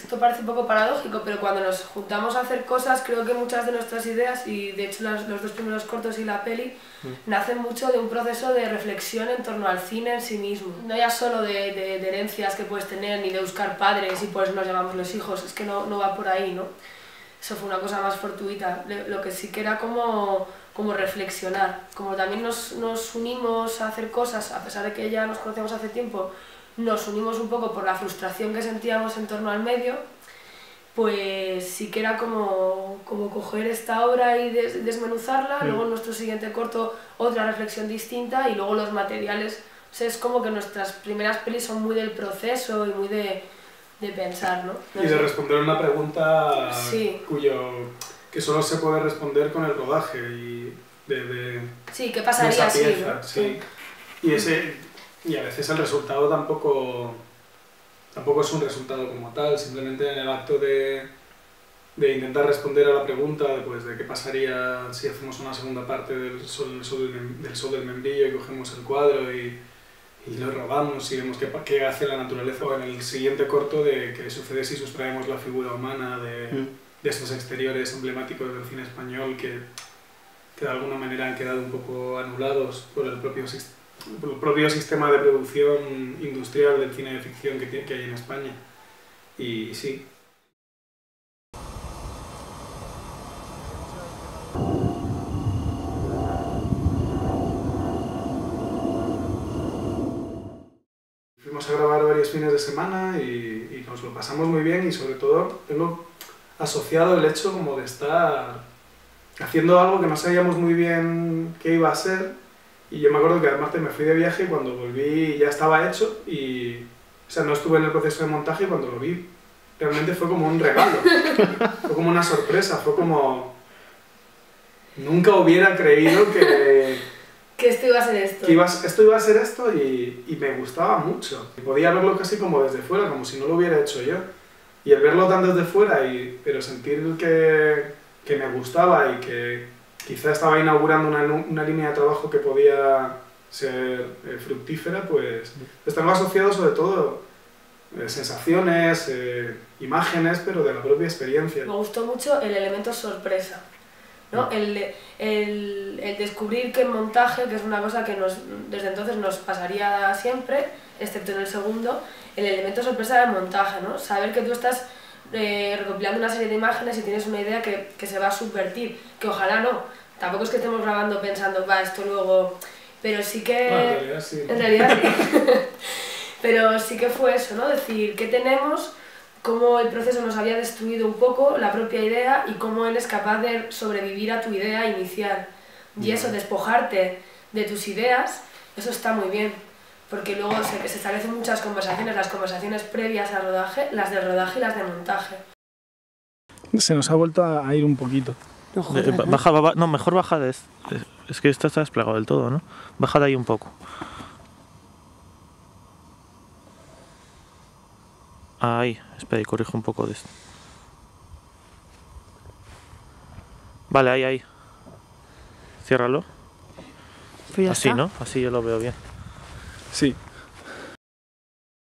esto parece un poco paradójico, pero cuando nos juntamos a hacer cosas, creo que muchas de nuestras ideas, y de hecho los dos primeros cortos y la peli, nacen mucho de un proceso de reflexión en torno al cine en sí mismo. No ya solo de herencias que puedes tener, ni de buscar padres y pues nos llamamos los hijos, es que no va por ahí, ¿no? Eso fue una cosa más fortuita. Lo que sí que era como reflexionar. Como también nos unimos a hacer cosas, a pesar de que ya nos conocemos hace tiempo, nos unimos un poco por la frustración que sentíamos en torno al medio, pues sí que era como coger esta obra y desmenuzarla, luego en nuestro siguiente corto otra reflexión distinta y luego los materiales. O sea, es como que nuestras primeras pelis son muy del proceso y muy de pensar, ¿no? Y de responder una pregunta que solo se puede responder con el rodaje y sí, ¿qué pasaría esa pieza, ¿no? Sí. Y a veces el resultado tampoco es un resultado como tal, simplemente en el acto de intentar responder a la pregunta pues, de qué pasaría si hacemos una segunda parte del Sol del Membrillo y cogemos el cuadro y lo robamos y vemos qué hace la naturaleza, o en el siguiente corto de qué sucede si sustraemos la figura humana de estos exteriores emblemáticos del cine español que de alguna manera han quedado un poco anulados por el propio sistema de producción industrial del cine de ficción que hay en España. Y sí. Fuimos a grabar varios fines de semana y nos lo pasamos muy bien, y sobre todo tengo asociado el hecho como de estar haciendo algo que no sabíamos muy bien qué iba a ser, y yo me acuerdo que además me fui de viaje y cuando volví ya estaba hecho, o sea, no estuve en el proceso de montaje, y cuando lo vi realmente fue como un regalo, fue como una sorpresa, fue como... Nunca hubiera creído que esto iba a ser esto. Esto iba a ser esto, y me gustaba mucho. Y podía verlo casi como desde fuera, como si no lo hubiera hecho yo. Y el verlo tan desde fuera, pero sentir que me gustaba y que quizá estaba inaugurando una línea de trabajo que podía ser fructífera, pues estaba asociado sobre todo sensaciones, imágenes, pero de la propia experiencia. Me gustó mucho el elemento sorpresa, ¿no? El descubrir que el montaje, que es una cosa que desde entonces nos pasaría siempre, excepto en el segundo, el elemento sorpresa del montaje, ¿no? Saber que tú estás recopilando una serie de imágenes y tienes una idea que se va a subvertir, que ojalá no, tampoco es que estemos grabando pensando, va, esto luego... Pero sí que... Bueno, en realidad sí. En realidad sí. Pero sí que fue eso, ¿no? Decir, ¿qué tenemos? Cómo el proceso nos había destruido un poco la propia idea y cómo él es capaz de sobrevivir a tu idea inicial. Y eso, despojarte de tus ideas, eso está muy bien. Porque luego se establecen muchas conversaciones, las conversaciones previas al rodaje, las del rodaje y las de montaje. Se nos ha vuelto a ir un poquito. No, joder, no, mejor baja de esto. Es que esto está desplegado del todo, ¿no? Baja de ahí un poco. Ahí, espera, y corrijo un poco de esto. Vale, ahí. Ciérralo. Pues así, ¿no? Así yo lo veo bien. Sí.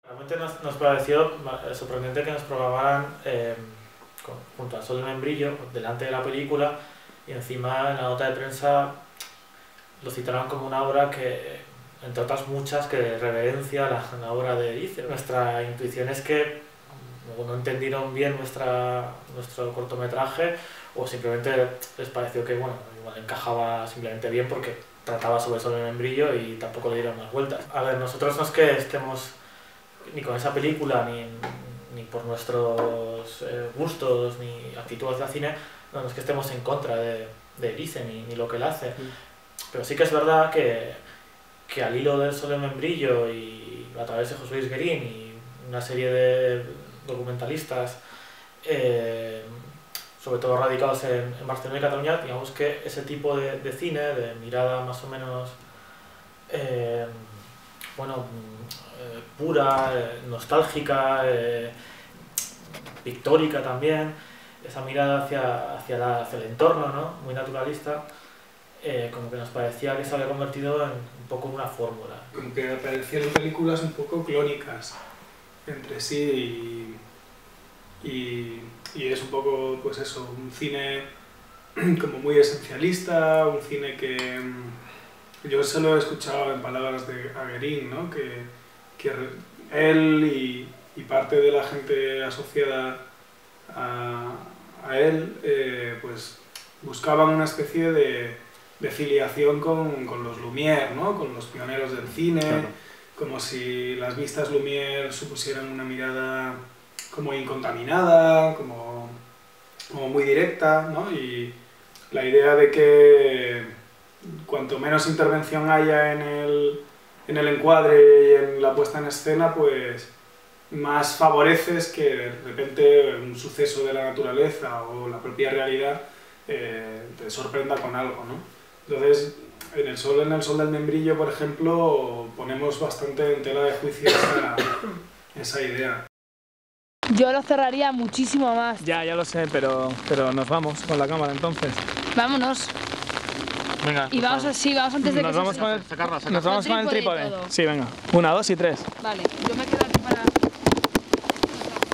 Realmente nos pareció sorprendente que nos programaran junto al Sol del Membrillo, delante de la película, y encima en la nota de prensa lo citaron como una obra que, entre otras muchas, que reverencia la obra de Erice. Nuestra intuición es que no entendieron bien nuestro cortometraje, o simplemente les pareció que igual encajaba simplemente bien porque trataba sobre el Sol del Membrillo y tampoco le dieron más vueltas. A ver, nosotros no es que estemos ni con esa película, ni por nuestros gustos, ni actitudes de cine, no es que estemos en contra de Erice ni lo que él hace. Pero sí que es verdad que al hilo del Sol del Membrillo y a través de José Luis Guerín y una serie de documentalistas, sobre todo radicados en Barcelona y Cataluña, digamos que ese tipo de cine, de mirada más o menos pura, nostálgica, pictórica también, esa mirada hacia el entorno, ¿no? Muy naturalista, como que nos parecía que se había convertido en un poco una fórmula. Como que aparecían películas un poco clónicas entre sí, y es un poco, pues eso, un cine como muy esencialista, un cine que yo se lo he escuchado en palabras de Aguerín, ¿no? Que él y parte de la gente asociada a él pues buscaban una especie de filiación con los Lumière, ¿no? Con los pioneros del cine, claro. Como si las vistas Lumière supusieran una mirada como incontaminada, como muy directa, ¿no? Y la idea de que cuanto menos intervención haya en el encuadre y en la puesta en escena, pues más favoreces que de repente un suceso de la naturaleza o la propia realidad te sorprenda con algo, ¿no? Entonces, en el sol del membrillo, por ejemplo, ponemos bastante en tela de juicio esa idea. Yo lo cerraría muchísimo más. Ya lo sé, pero nos vamos con la cámara entonces. Vámonos. Venga. Y vamos así, vamos antes de que nos vamos con el, sacarla. Nos vamos con el trípode. Sí, venga. 1, 2 y 3. Vale, yo me quedo aquí para...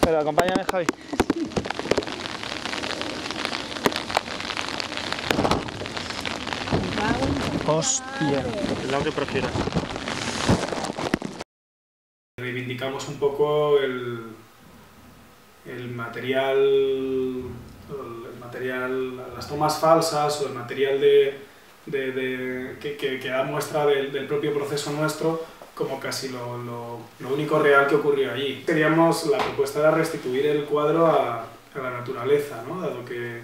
Pero acompáñame, Javi. Hostia. El lado que prefieras. Reivindicamos un poco el material, las tomas falsas o el material que da muestra del propio proceso nuestro como casi lo único real que ocurrió allí. La propuesta era restituir el cuadro a la naturaleza, ¿no? Dado que,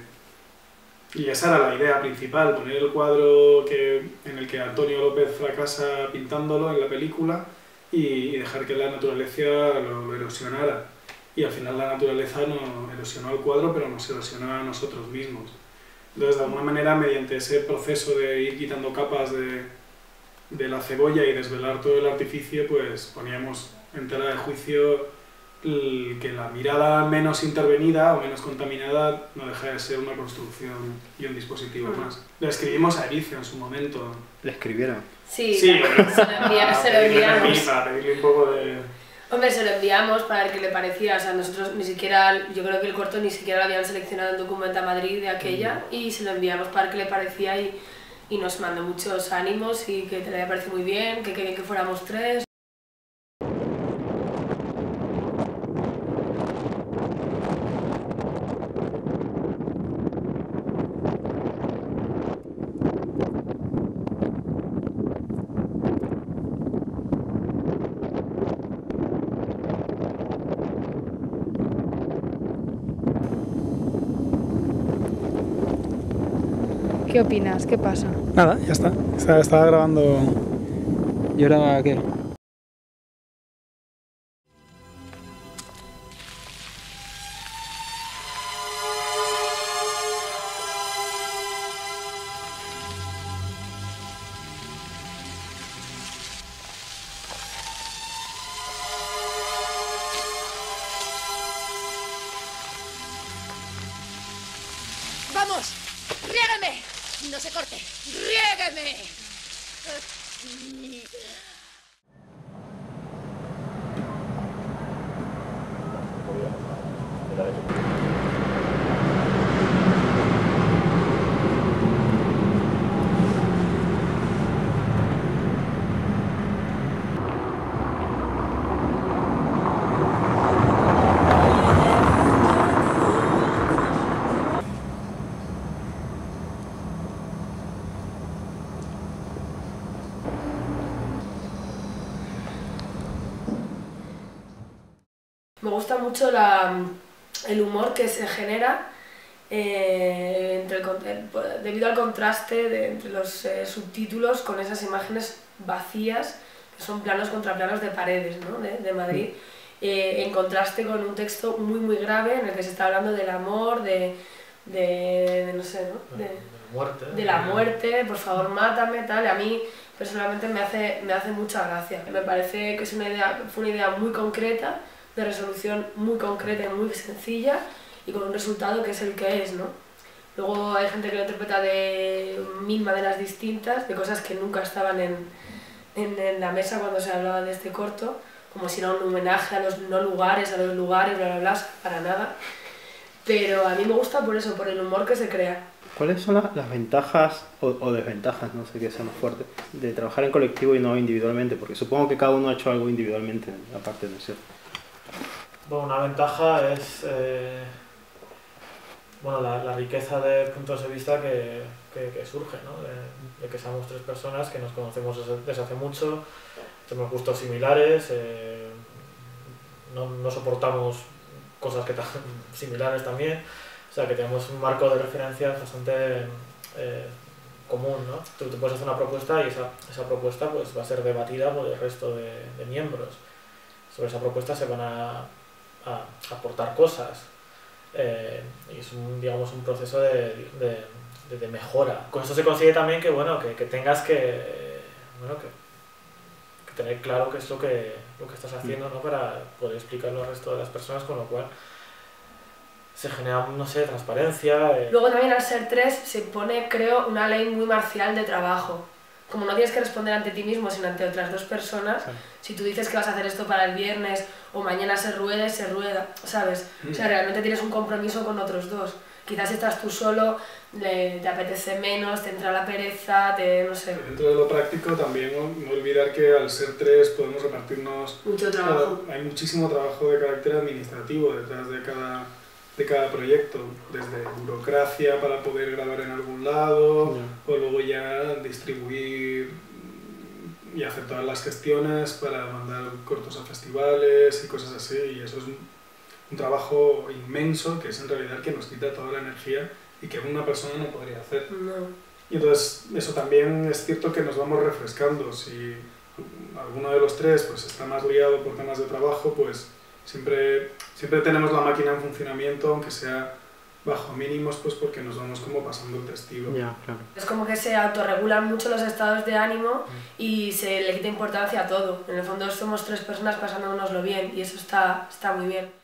y esa era la idea principal, poner el cuadro en el que Antonio López fracasa pintándolo en la película y dejar que la naturaleza lo erosionara. Y al final la naturaleza no erosionó el cuadro, pero nos erosionó a nosotros mismos. Entonces, de alguna manera, mediante ese proceso de ir quitando capas de la cebolla y desvelar todo el artificio, pues poníamos en tela de juicio que la mirada menos intervenida o menos contaminada no deja de ser una construcción y un dispositivo más. Le escribimos a Erice en su momento. ¿Le escribiera? Sí, se lo enviamos. Para pedirle un poco de... Hombre, se lo enviamos para ver qué le parecía, o sea, nosotros ni siquiera, yo creo que el corto ni siquiera lo habían seleccionado en Documenta Madrid de aquella, y se lo enviamos para ver qué le parecía y nos mandó muchos ánimos y que le había parecido muy bien, que quería que fuéramos 3. ¿Qué opinas? ¿Qué pasa? Nada, ya está. Estaba grabando... ¿Y ahora qué? ¡Vamos! ¡Riégueme! ¡No se corte! ¡Riégueme! Me gusta mucho el humor que se genera debido al contraste entre los subtítulos con esas imágenes vacías, que son planos contra planos de paredes, ¿no? de Madrid, en contraste con un texto muy muy grave en el que se está hablando del amor, no sé, ¿no? De la muerte, por favor mátame, tal. A mí personalmente me hace mucha gracia. Me parece que fue una idea muy concreta, de resolución muy concreta y muy sencilla, y con un resultado que es el que es, ¿no? Luego hay gente que lo interpreta de 1000 maneras distintas, de cosas que nunca estaban en la mesa cuando se hablaba de este corto, como si era un homenaje a los no lugares, a los lugares, bla, bla, bla, para nada. Pero a mí me gusta por eso, por el humor que se crea. ¿Cuáles son las ventajas o desventajas, no sé qué sea más fuerte, de trabajar en colectivo y no individualmente? Porque supongo que cada uno ha hecho algo individualmente, aparte de ser. Bueno, una ventaja es bueno, la riqueza de puntos de vista que surge, ¿no? De que seamos 3 personas que nos conocemos desde hace mucho, tenemos gustos similares, no soportamos cosas que similares también, o sea que tenemos un marco de referencia bastante común, ¿no? Tú te puedes hacer una propuesta y esa propuesta pues, va a ser debatida por el resto de miembros. Sobre esa propuesta se van a aportar cosas. Y es digamos, un proceso de mejora. Con esto se consigue también que, bueno, que tengas que tener claro qué es lo que estás haciendo, ¿no? Para poder explicarlo al resto de las personas, con lo cual se genera, no sé, transparencia. Luego también al ser 3 se pone, creo, una ley muy marcial de trabajo. Como no tienes que responder ante ti mismo, sino ante otras 2 personas, si tú dices que vas a hacer esto para el viernes o mañana se rueda, ¿sabes? O sea, realmente tienes un compromiso con otros 2. Quizás si estás tú solo, te apetece menos, te entra la pereza, no sé. Dentro de lo práctico también no olvidar que al ser 3 podemos repartirnos... Mucho trabajo. Hay muchísimo trabajo de carácter administrativo detrás de cada proyecto, desde burocracia para poder grabar en algún lado, o luego ya distribuir y hacer todas las gestiones para mandar cortos a festivales y cosas así, y eso es un trabajo inmenso que es en realidad que nos quita toda la energía y que una persona no podría hacer. No. Y entonces eso también es cierto que nos vamos refrescando. Si alguno de los 3 pues, está más liado por temas de trabajo, pues siempre tenemos la máquina en funcionamiento, aunque sea bajo mínimos, pues porque nos vamos como pasando el testigo. Ya, claro. Es como que se autorregulan mucho los estados de ánimo y se le quita importancia a todo. En el fondo somos 3 personas pasándonoslo bien y eso está muy bien.